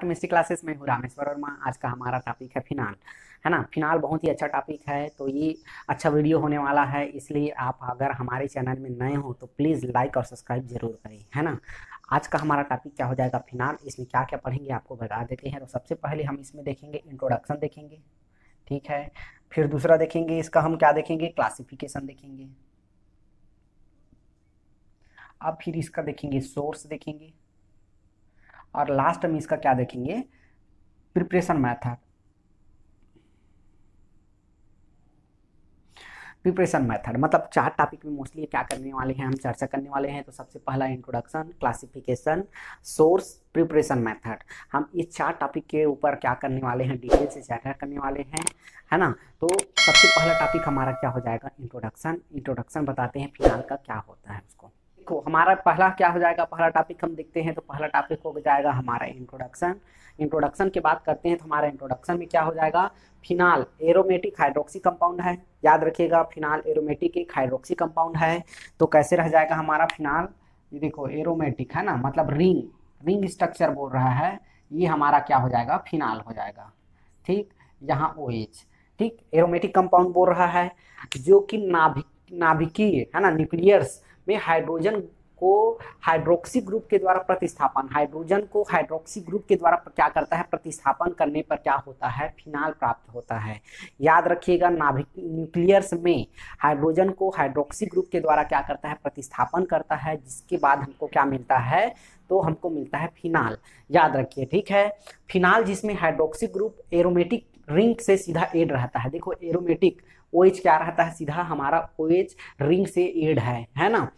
Chemistry classes में हूँ रामेश्वर वर्मा। आज का हमारा टॉपिक है फिनाल, है ना। फिनाल बहुत ही अच्छा टॉपिक है, तो ये अच्छा वीडियो होने वाला है, इसलिए आप अगर हमारे चैनल में नए हो तो प्लीज़ लाइक और सब्सक्राइब जरूर करें, है ना। आज का हमारा टॉपिक क्या हो जाएगा, फिनाल। इसमें क्या क्या पढ़ेंगे आपको बता देते हैं। तो सबसे पहले हम इसमें देखेंगे इंट्रोडक्शन देखेंगे, ठीक है। फिर दूसरा देखेंगे इसका हम क्या देखेंगे, क्लासिफिकेशन देखेंगे। अब फिर इसका देखेंगे सोर्स देखेंगे, और लास्ट में इसका क्या देखेंगे, प्रिपरेशन मेथड। प्रिपरेशन मेथड मतलब 4 टॉपिक में मोस्टली क्या करने वाले हैं, हम चर्चा करने वाले हैं। तो सबसे पहला introduction, classification, source, preparation method. हम इस 4 टॉपिक के ऊपर क्या करने वाले हैं, डिटेल से चर्चा करने वाले हैं, है ना। तो सबसे पहला टॉपिक हमारा क्या हो जाएगा, इंट्रोडक्शन। इंट्रोडक्शन बताते हैं फिनाल का क्या होता है उसको। देखो हमारा पहला क्या हो जाएगा, पहला टॉपिक हम देखते हैं। तो पहला टॉपिक हो जाएगा हमारा इंट्रोडक्शन। इंट्रोडक्शन की बात करते हैं तो हमारा इंट्रोडक्शन में क्या हो जाएगा, फिनाल एरोमेटिक हाइड्रोक्सी कंपाउंड है। याद रखिएगा, फिनाल एरोमेटिक एक हाइड्रोक्सी कंपाउंड है। तो कैसे रह जाएगा हमारा फिनाल, ये देखो एरोमेटिक है ना, मतलब रिंग रिंग स्ट्रक्चर बोल रहा है। ये हमारा क्या हो जाएगा, फिनाल हो जाएगा, ठीक। यहाँ OH, ठीक, एरोमेटिक कंपाउंड बोल रहा है, जो कि नाभिकीय है ना, न्यूक्लियर्स में हाइड्रोजन को हाइड्रोक्सी ग्रुप के द्वारा प्रतिस्थापन, हाइड्रोजन को हाइड्रोक्सी ग्रुप के द्वारा क्या करता है, प्रतिस्थापन करने पर क्या होता है, फिनाल प्राप्त होता है। याद रखिएगा, नाभिक न्यूक्लियर्स में हाइड्रोजन को हाइड्रोक्सी ग्रुप के द्वारा क्या करता है, प्रतिस्थापन करता है, जिसके बाद हमको क्या मिलता है, तो हमको मिलता है फिनाल। याद रखिए, ठीक है। फिनाल जिसमें हाइड्रोक्सी ग्रुप एरोमेटिक रिंग से सीधा एड रहता है। देखो एरोमेटिक OH क्या रहता है, सीधा हमारा OH रिंग से एड है ना,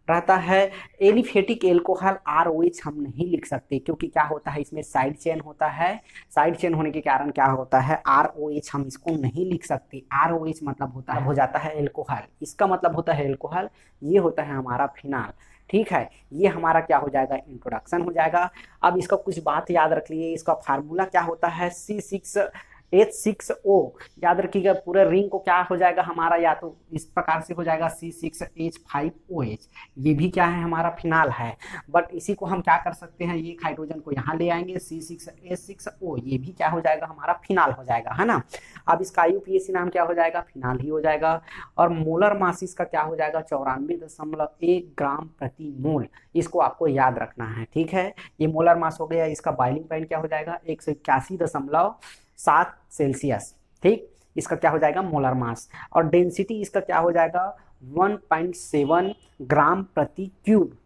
रहता है। एलिफेटिक एल्कोहल ROH हम नहीं लिख सकते, क्योंकि क्या होता है, इसमें साइड चेन होता है। साइड चेन होने के कारण क्या होता है, ROH हम इसको नहीं लिख सकते। ROH मतलब होता है, हो जाता है एल्कोहल, इसका मतलब होता है एल्कोहल। ये होता है हमारा फिनाल, ठीक है। ये हमारा क्या हो जाएगा, इंट्रोडक्शन हो जाएगा। अब इसका कुछ बात याद रख लिए, इसका फार्मूला क्या होता है, C6H6O। याद रखिएगा, पूरे रिंग को क्या हो जाएगा हमारा, या तो इस प्रकार से हो जाएगा C6H5OH। ये भी क्या है, हमारा फिनाल है। बट इसी को हम क्या कर सकते हैं, ये हाइड्रोजन को यहाँ ले आएंगे, C6H6O, ये भी क्या हो जाएगा, हमारा फिनाल हो जाएगा, है ना। अब इसका IUPAC नाम क्या हो जाएगा, फिनाल ही हो जाएगा। और मोलर मास इसका क्या हो जाएगा, 94.1 ग्राम प्रति मोल। इसको आपको याद रखना है, ठीक है। ये मोलर मास हो गया। इसका बॉइलिंग पॉइंट क्या हो जाएगा, 181.7 सेल्सियस, ठीक। इसका क्या हो जाएगा, मोलर मास। और डेंसिटी इसका क्या हो जाएगा, 1.7 ग्राम प्रति क्यूब।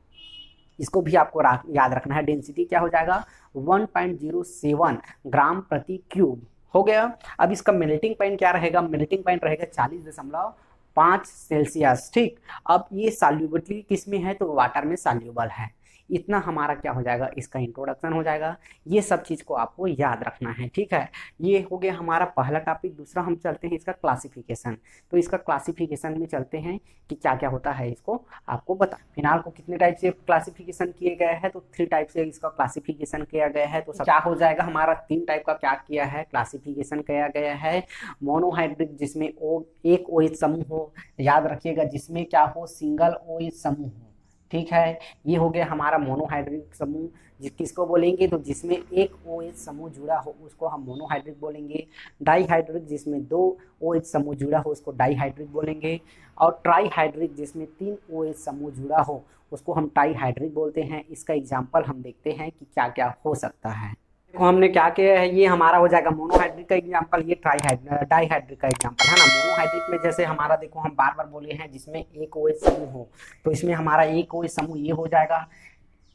इसको भी आपको याद रखना है। डेंसिटी क्या हो जाएगा, 1.07 ग्राम प्रति क्यूब हो गया। अब इसका मेल्टिंग पॉइंट क्या रहेगा, मेल्टिंग पॉइंट रहेगा 40.5 सेल्सियस, ठीक। अब ये सॉल्युबिलिटी किस में है, तो वाटर में सॉल्युबल है। इतना हमारा क्या हो जाएगा, इसका इंट्रोडक्शन हो जाएगा। ये सब चीज़ को आपको याद रखना है, ठीक है। ये हो गया हमारा पहला टॉपिक। दूसरा हम चलते हैं इसका क्लासिफिकेशन। तो इसका क्लासिफिकेशन में चलते हैं कि क्या क्या होता है, इसको आपको बता। फिनाल को कितने टाइप से क्लासिफिकेशन किए गए हैं, तो 3 टाइप से इसका क्लासिफिकेशन किया गया है। तो क्या हो जाएगा हमारा, 3 टाइप का क्या किया है, क्लासिफिकेशन किया गया है। मोनोहाइड्रिक जिसमें एक OH समूह हो, याद रखिएगा, जिसमें क्या हो, सिंगल OH समूह हो, ठीक है। ये हो गया हमारा मोनोहाइड्रिक समूह। किसको बोलेंगे, तो जिसमें एक OH समूह जुड़ा हो उसको हम मोनोहाइड्रिक बोलेंगे। डाईहाइड्रिक जिसमें 2 OH समूह जुड़ा हो उसको डाईहाइड्रिक बोलेंगे। और ट्राईहाइड्रिक जिसमें 3 OH समूह जुड़ा हो उसको हम ट्राईहाइड्रिक बोलते हैं। इसका एग्जाम्पल हम देखते हैं कि क्या क्या हो सकता है। देखो हमने क्या किया है, ये हमारा हो जाएगा मोनोहाइड्रिक का एग्जांपल, ये डाईहाइड्रिक का एग्जांपल, है ना। मोनोहाइड्रिक में जैसे हमारा देखो, हम बार बार बोले हैं जिसमें एक OH समूह हो, तो इसमें हमारा एक OH समूह ये हो जाएगा,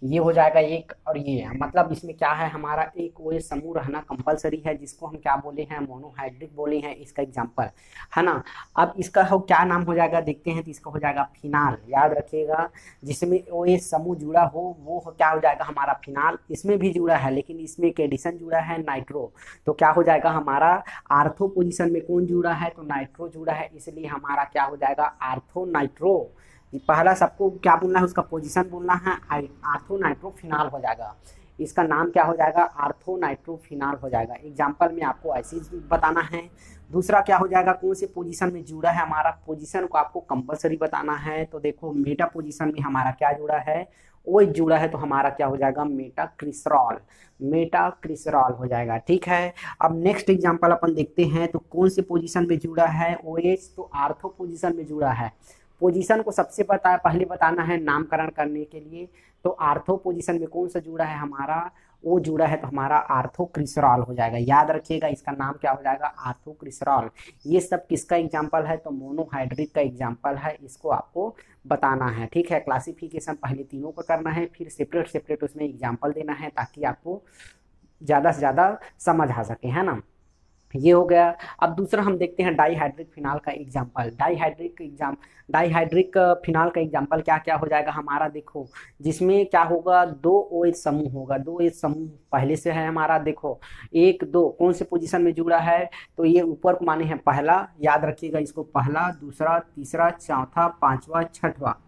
ये हो जाएगा एक, और ये मतलब इसमें क्या है, हमारा एक OH समूह रहना कंपलसरी है, जिसको हम क्या बोले हैं, मोनोहाइड्रिक बोले हैं। इसका एग्जांपल, है ना। अब इसका हो क्या नाम हो जाएगा, देखते हैं। तो इसका हो जाएगा फिनाल। याद रखिएगा, जिसमें OH समूह जुड़ा हो वो क्या हो जाएगा, हमारा फिनाल। इसमें भी जुड़ा है, लेकिन इसमें एक एडिशन जुड़ा है, नाइट्रो। तो क्या हो जाएगा हमारा, आर्थो पोजिशन में कौन जुड़ा है, तो नाइट्रो जुड़ा है, इसलिए हमारा क्या हो जाएगा, आर्थो नाइट्रो। पहला सबको क्या बोलना है, उसका पोजीशन बोलना है, आर्थो नाइट्रो फिनाल हो जाएगा। इसका नाम क्या हो जाएगा, आर्थोनाइट्रोफिनॉल हो जाएगा। एग्जाम्पल में आपको ऐसे ही बताना है। दूसरा क्या हो जाएगा, कौन से पोजीशन में जुड़ा है हमारा, पोजीशन को आपको कंपलसरी बताना है। तो देखो मेटा पोजीशन में हमारा क्या जुड़ा है, ओ जुड़ा है, तो हमारा क्या हो जाएगा, मेटाक्रिसरॉल, मेटाक्रिसरॉल हो जाएगा। ठीक है, अब नेक्स्ट एग्जांपल अपन देखते हैं। तो कौन से पोजीशन में जुड़ा है, OH, तो आर्थो पोजीशन में जुड़ा है। पोजीशन को सबसे पहले बताना है नामकरण करने के लिए। तो आर्थो पोजीशन में कौन सा जुड़ा है हमारा, वो जुड़ा है, तो हमारा आर्थोक्रिसरॉल हो जाएगा। याद रखिएगा इसका नाम क्या हो जाएगा, आर्थोक्रिसरॉल। ये सब किसका एग्जाम्पल है, तो मोनोहाइड्रिक का एग्जाम्पल है, इसको आपको बताना है। ठीक है, क्लासिफिकेशन पहले तीनों को करना है, फिर सेपरेट सेपरेट उसमें एग्जाम्पल देना है, ताकि आपको ज़्यादा से ज़्यादा समझ आ सके, है ना। ये हो गया। अब दूसरा हम देखते हैं डाईहाइड्रिक फिनॉल का एग्जाम्पल। डाईहाइड्रिक फिनॉल का एग्जाम्पल क्या क्या हो जाएगा हमारा, देखो जिसमें क्या होगा, 2 OH समूह होगा। 2 OH समूह पहले से है हमारा, देखो 1 2 कौन से पोजीशन में जुड़ा है, तो ये ऊपर को माने हैं पहला, याद रखिएगा इसको, पहला, दूसरा, तीसरा, चौथा, पांचवा, छठवा,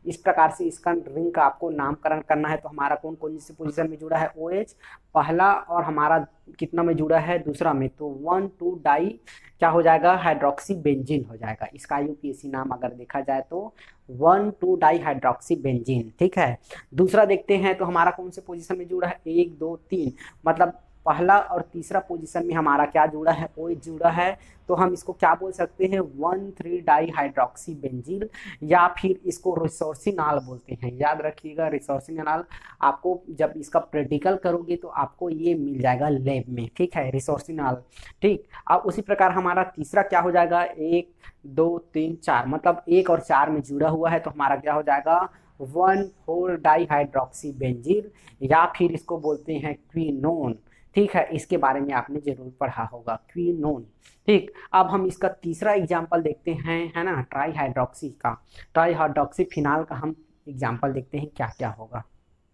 इस प्रकार से इसका रिंग का आपको नामकरण करना है। तो हमारा कौन कौन सी पोजीशन में जुड़ा है, OH पहला, और हमारा कितना में जुड़ा है, दूसरा में, तो 1 2 डाई क्या हो जाएगा, हाइड्रोक्सी बेंजीन हो जाएगा। इसका यूपीएससी नाम अगर देखा जाए तो 1 2 डाई हाइड्रोक्सी बेंजीन। ठीक है, दूसरा देखते हैं, तो हमारा कौन से पोजीशन में जुड़ा है, 1 2 3, मतलब पहला और तीसरा पोजीशन में हमारा क्या जुड़ा है, OH जुड़ा है। तो हम इसको क्या बोल सकते हैं, 1 3 डाई हाइड्रोक्सी बेंजीन, या फिर इसको रिसोर्सिनॉल बोलते हैं। याद रखिएगा रिसोर्सिनॉल, आपको जब इसका प्रैक्टिकल करोगे तो आपको ये मिल जाएगा लैब में। ठीक है, रिसोर्सिनॉल। ठीक, अब उसी प्रकार हमारा तीसरा क्या हो जाएगा, 1 2 3 4, मतलब 1 और 4 में जुड़ा हुआ है, तो हमारा क्या हो जाएगा, 1 4 डाई हाइड्रोक्सी बेंजीन, या फिर इसको बोलते हैं क्विनोन। ठीक है, इसके बारे में आपने जरूर पढ़ा होगा, क्विनोन। ठीक, अब हम इसका तीसरा एग्जाम्पल देखते हैं, है ना, ट्राईहाइड्रोक्सी का, ट्राईहाइड्रोक्सी फिनॉल का हम एग्जाम्पल देखते हैं क्या क्या होगा।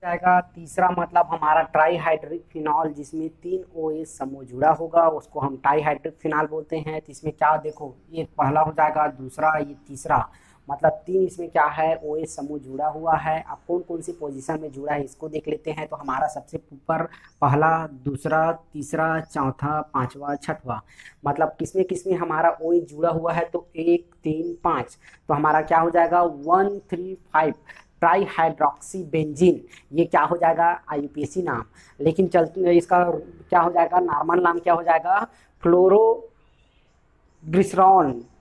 जाएगा तीसरा, मतलब हमारा ट्राईहाइड्रिक फिनॉल जिसमें 3 OH समूह जुड़ा होगा, उसको हम ट्राईहाइड्रिक फिनॉल बोलते हैं। तो इसमें क्या देखो, ये पहला हो जाएगा, दूसरा, ये तीसरा, मतलब 3 इसमें क्या है, OH समूह जुड़ा हुआ है। अब कौन कौन सी पोजीशन में जुड़ा है इसको देख लेते हैं। तो हमारा सबसे ऊपर पहला, दूसरा, तीसरा, चौथा, पांचवा, छठवा, मतलब किसमें किसमें हमारा OH जुड़ा हुआ है, तो 1 3 5, तो हमारा क्या हो जाएगा, 1 3 5 ट्राईहाइड्रोक्सी बेंजीन। ये क्या हो जाएगा, IUPAC नाम, लेकिन चलते इसका क्या हो जाएगा, नॉर्मल नाम क्या हो जाएगा, फ्लोरोग्लिसरॉल।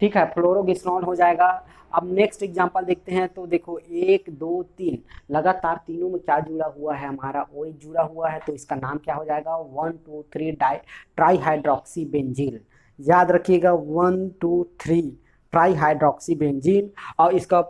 ठीक है, फ्लोरोग्लिसरॉल हो जाएगा। अब नेक्स्ट एग्जांपल देखते हैं। तो देखो 1 2 3 लगातार तीनों में क्या जुड़ा हुआ है, हमारा OH जुड़ा हुआ है, तो इसका नाम क्या हो जाएगा, 1 2 3 ट्राईहाइड्रोक्सी बेंजीन। याद रखिएगा 1 2 3 ट्राईहाइड्रोक्सी बेंजीन, और इसका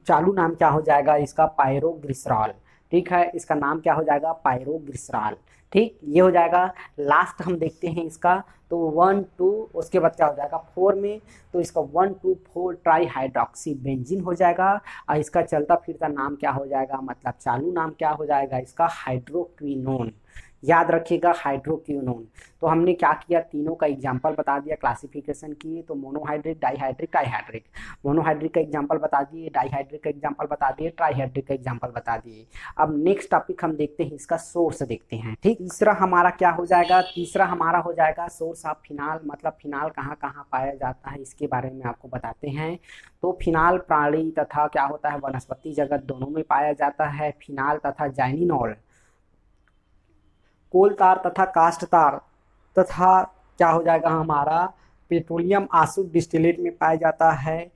चालू नाम क्या हो जाएगा, इसका पायरोग्लिसरॉल। ठीक है, इसका नाम क्या हो जाएगा, पायरोग्लिसरॉल। ठीक, ये हो जाएगा। लास्ट हम देखते हैं इसका, तो 1 2, उसके बाद क्या हो जाएगा 4 में, तो इसका 1 2 4 ट्राईहाइड्रोक्सी बेंजीन हो जाएगा। और इसका चलता फिरता नाम क्या हो जाएगा, मतलब चालू नाम क्या हो जाएगा इसका, हाइड्रोक्विनोन। याद रखिएगा हाइड्रोक्विनोन। तो हमने क्या किया, तीनों का एग्जाम्पल बता दिया, क्लासिफिकेशन किए। तो मोनोहाइड्रिक, डाईहाइड्रिक, ट्राईहाइड्रिक। मोनोहाइड्रिक का एग्जाम्पल बता दिए, डाईहाइड्रिक का एग्जाम्पल बता दिए, ट्राईहाइड्रिक का एग्जाम्पल बता दिए। अब नेक्स्ट टॉपिक हम देखते हैं, इसका सोर्स देखते हैं। ठीक, तीसरा हमारा क्या हो जाएगा, तीसरा हमारा हो जाएगा सोर्स ऑफ फिनॉल, मतलब फिनॉल कहाँ कहाँ पाया जाता है, इसके बारे में आपको बताते हैं। तो फिनॉल प्राणी तथा क्या होता है, वनस्पति जगत दोनों में पाया जाता है। फिनॉल तथा जाइनिनॉल, कोल तार तथा कास्ट तार, तथा क्या हो जाएगा हमारा, पेट्रोलियम आसुत डिस्टिलेट में पाया जाता है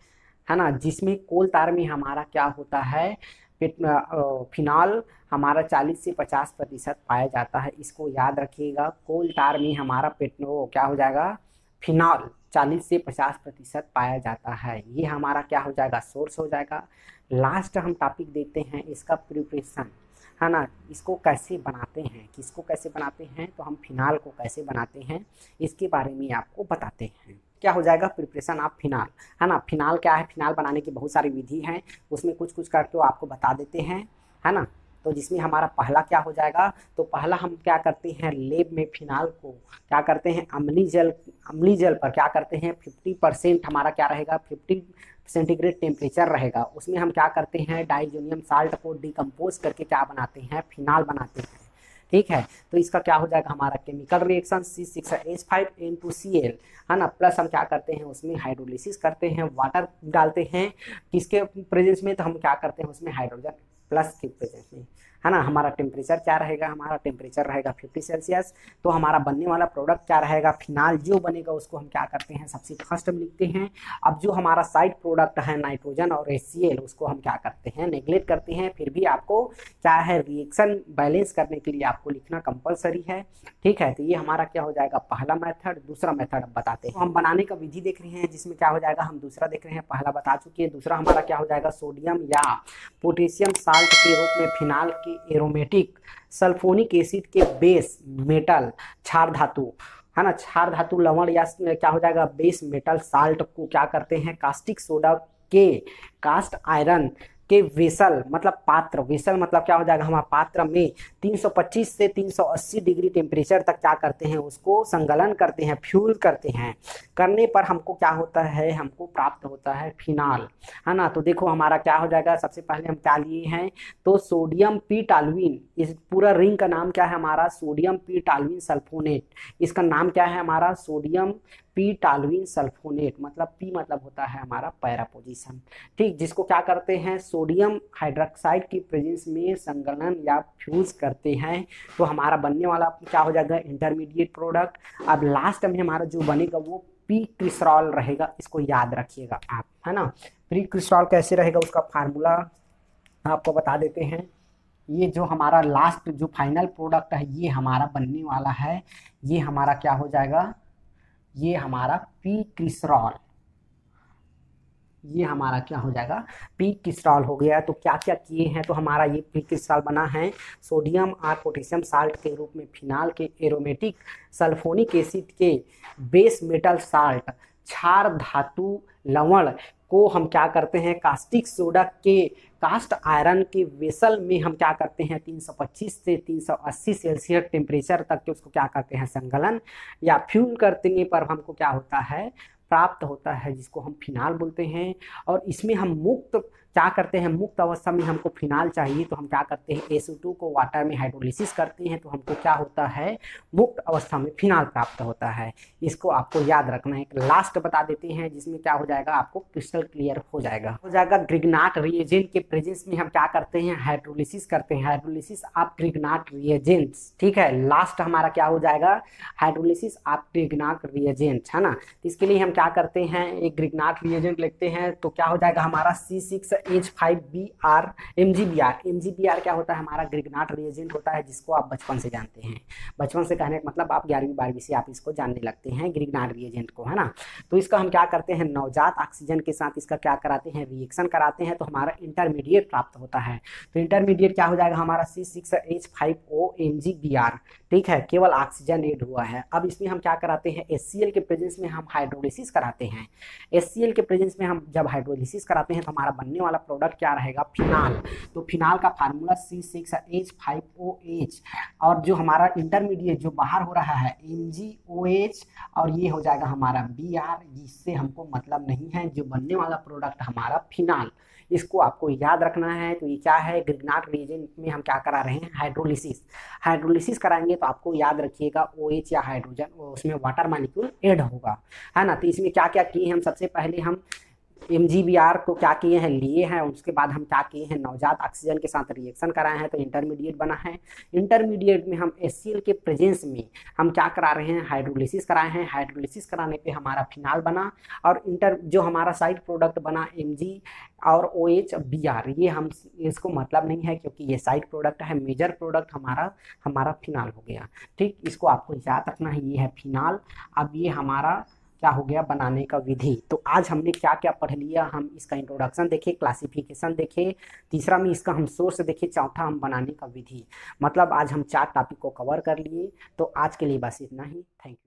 ना। जिसमें कोल तार में हमारा क्या होता है, फिनॉल हमारा 40 से 50% पाया जाता है। इसको याद रखिएगा, कोल तार में हमारा क्या हो जाएगा, फिनॉल 40 से 50% पाया जाता है। ये हमारा क्या हो जाएगा, सोर्स हो जाएगा। लास्ट हम टॉपिक देते हैं इसका प्रिपरेशन, है ना, इसको कैसे बनाते हैं, किसको कैसे बनाते हैं, तो हम फिनॉल को कैसे बनाते हैं इसके बारे में आपको बताते हैं। क्या हो जाएगा, प्रिपरेशन ऑफ फिनॉल, है ना। फिनॉल क्या है, फिनॉल बनाने की बहुत सारी विधि हैं, उसमें कुछ कुछ करके आपको बता देते हैं, है ना। तो जिसमें हमारा पहला क्या हो जाएगा, तो पहला हम क्या करते हैं, लेब में फिनॉल को क्या करते हैं, अम्लीय जल पर क्या करते हैं, 50% हमारा क्या रहेगा, 50 सेंटीग्रेड टेम्परेचर रहेगा। उसमें हम क्या करते हैं, डाइजोनियम साल्ट को डिकम्पोज करके क्या बनाते हैं, फिनॉल बनाते हैं। ठीक है। तो इसका क्या हो जाएगा हमारा केमिकल रिएक्शन C6H5N2Cl, है ना, प्लस हम क्या करते हैं उसमें हाइड्रोलिसिस करते हैं, वाटर डालते हैं किसके प्रेजेंस में, तो हम क्या करते हैं उसमें हाइड्रोजन प्लस के प्रेजेंस में, है ना। हमारा टेम्परेचर क्या रहेगा, हमारा टेम्परेचर रहेगा 50 सेल्सियस। तो हमारा बनने वाला प्रोडक्ट क्या रहेगा, फिनाल जो बनेगा उसको हम क्या करते हैं सबसे फर्स्ट में लिखते हैं। अब जो हमारा साइड प्रोडक्ट है नाइट्रोजन और HCl उसको हम क्या करते हैं नेग्लेक्ट करते हैं, फिर भी आपको क्या है रिएक्शन बैलेंस करने के लिए आपको लिखना कंपलसरी है, ठीक है। तो ये हमारा क्या हो जाएगा पहला मेथड। दूसरा मेथड अब बताते हैं, तो हम बनाने का विधि देख रहे हैं जिसमें क्या हो जाएगा, हम दूसरा देख रहे हैं, पहला बता चुके हैं। दूसरा हमारा क्या हो जाएगा, सोडियम या पोटेशियम साल्ट के रूप में फिनाल के एरोमेटिक सल्फोनिक एसिड के बेस मेटल क्षार धातु, है ना, क्षार धातु लवण या क्या हो जाएगा बेस मेटल साल्ट को क्या करते हैं कास्टिक सोडा के कास्ट आयरन के वेसल मतलब पात्र, वेसल मतलब क्या हो जाएगा हमारा पात्र में 325 से 380 डिग्री टेम्परेचर तक क्या करते हैं उसको संगलन करते हैं, फ्यूल करते हैं। करने पर हमको क्या होता है, हमको प्राप्त होता है फिनाल, है ना। तो देखो हमारा क्या हो जाएगा, सबसे पहले हम क्या लिए हैं, तो सोडियम पी टालुइन, इस पूरा रिंग का नाम क्या है हमारा सोडियम पी टालुइन सल्फोनेट, इसका नाम क्या है हमारा सोडियम पी टालुइन सल्फोनेट, मतलब पी मतलब होता है हमारा पैरा पोजीशन, ठीक, जिसको क्या करते हैं सोडियम हाइड्रोक्साइड की प्रेजेंस में संगलन या फ्यूज करते हैं। तो हमारा बनने वाला क्या हो जाएगा इंटरमीडिएट प्रोडक्ट। अब लास्ट में हमारा जो बनेगा वो पी क्रिस्टॉल रहेगा, इसको याद रखिएगा आप, है ना। पी क्रिस्टॉल कैसे रहेगा उसका फार्मूला आपको बता देते हैं। ये जो हमारा लास्ट जो फाइनल प्रोडक्ट है ये हमारा बनने वाला है, ये हमारा क्या हो जाएगा, ये हमारा पी क्रिस्टॉल, ये हमारा क्या हो जाएगा पी क्रिस्टॉल हो गया। तो क्या क्या किए हैं, तो हमारा ये पी क्रिस्टॉल बना है सोडियम और पोटेशियम साल्ट के रूप में फिनाल के एरोमेटिक सल्फोनिक एसिड के बेस मेटल साल्ट क्षार धातु लवण को हम क्या करते हैं कास्टिक सोडा के कास्ट आयरन के वेसल में हम क्या करते हैं 325 से 380 सेल्सियस टेम्परेचर तक के उसको क्या करते हैं संगलन या फ्यूल करने पर हमको क्या होता है प्राप्त होता है, जिसको हम फिनाल बोलते हैं। और इसमें हम मुक्त क्या करते हैं, मुक्त अवस्था में हमको फिनाल चाहिए तो हम क्या करते हैं SO2 को वाटर में हाइड्रोलिसिस करते हैं, तो हमको क्या होता है मुक्त अवस्था में फिनाल प्राप्त होता है। इसको आपको याद रखना है। एक लास्ट बता देते हैं जिसमें क्या हो जाएगा आपको क्रिस्टल क्लियर हो जाएगा ग्रिग्नाट रिएजेंट के प्रेजेंस में हम क्या करते हैं हाइड्रोलिसिस करते हैं, हाइड्रोलिसिस ऑफ ग्रिग्नाट रिएजेंट्स, ठीक है। लास्ट हमारा क्या हो जाएगा हाइड्रोलिसिस ऑफ ग्रिग्नाट रिएजेंट, है ना। तो इसके लिए हम क्या करते हैं एक ग्रिग्नाट रिएजेंट लिखते हैं, तो क्या हो जाएगा हमारा C6H5Br MgBr। MgBr क्या होता है हमारा ग्रिग्नाट रिएजेंट होता है, जिसको आप बचपन से जानते हैं, बचपन से कहने का मतलब आप 11वीं 12वीं से आप इसको जानने लगते हैं ग्रिग्नाट रिएजेंट को, है ना। तो इसका हम क्या करते हैं नवजात ऑक्सीजन के साथ इसका क्या कराते हैं रिएक्शन कराते हैं, तो हमारा इंटरमीडिएट प्राप्त होता है। तो इंटरमीडिएट क्या हो जाएगा हमारा C6H5O MgBr, ठीक है, केवल ऑक्सीजन ऐड हुआ है। अब इसमें हम क्या कराते हैं HCl के प्रेजेंस में हम हाइड्रोलिसिस कराते हैं। HCl के प्रेजेंस में हम जब हाइड्रोलिसिस कराते हैं तो हमारा बनने वाला प्रोडक्ट क्या रहेगा फिनाल। तो फिनाल का फार्मूला C6H5OH और जो हमारा इंटरमीडिएट जो बाहर हो रहा है MgOH और ये हो जाएगा हमारा Br, जिससे हमको मतलब नहीं है। जो बनने वाला प्रोडक्ट हमारा फिनाल, इसको आपको याद रखना है। तो ये क्या है ग्रिग्नाट रिएजेंट में हम क्या करा रहे हैं हाइड्रोलिसिस, हाइड्रोलिसिस कराएंगे तो आपको याद रखिएगा OH या हाइड्रोजन उसमें वाटर मॉलिक्यूल ऐड होगा, है ना। तो इसमें क्या क्या किए हम सबसे पहले हम MgBr को क्या किए हैं लिए हैं, उसके बाद हम क्या किए हैं नवजात ऑक्सीजन के साथ रिएक्शन कराए हैं तो इंटरमीडिएट बना है। इंटरमीडिएट में हम HCl के प्रेजेंस में हम क्या करा रहे हैं हाइड्रोलिसिस कराए हैं, हाइड्रोलिसिस कराने पे हमारा फिनाल बना और जो हमारा साइड प्रोडक्ट बना Mg और OH Br। ये हम इसको मतलब नहीं है क्योंकि ये साइड प्रोडक्ट है, मेजर प्रोडक्ट हमारा फिनाल हो गया, ठीक। इसको आपको याद रखना है, ये है फिनाल। अब ये हमारा क्या हो गया बनाने का विधि। तो आज हमने क्या क्या पढ़ लिया, हम इसका इंट्रोडक्शन देखे, क्लासिफिकेशन देखे, तीसरा में इसका हम सोर्स देखे, चौथा हम बनाने का विधि। मतलब आज हम 4 टॉपिक को कवर कर लिए। तो आज के लिए बस इतना ही, थैंक यू।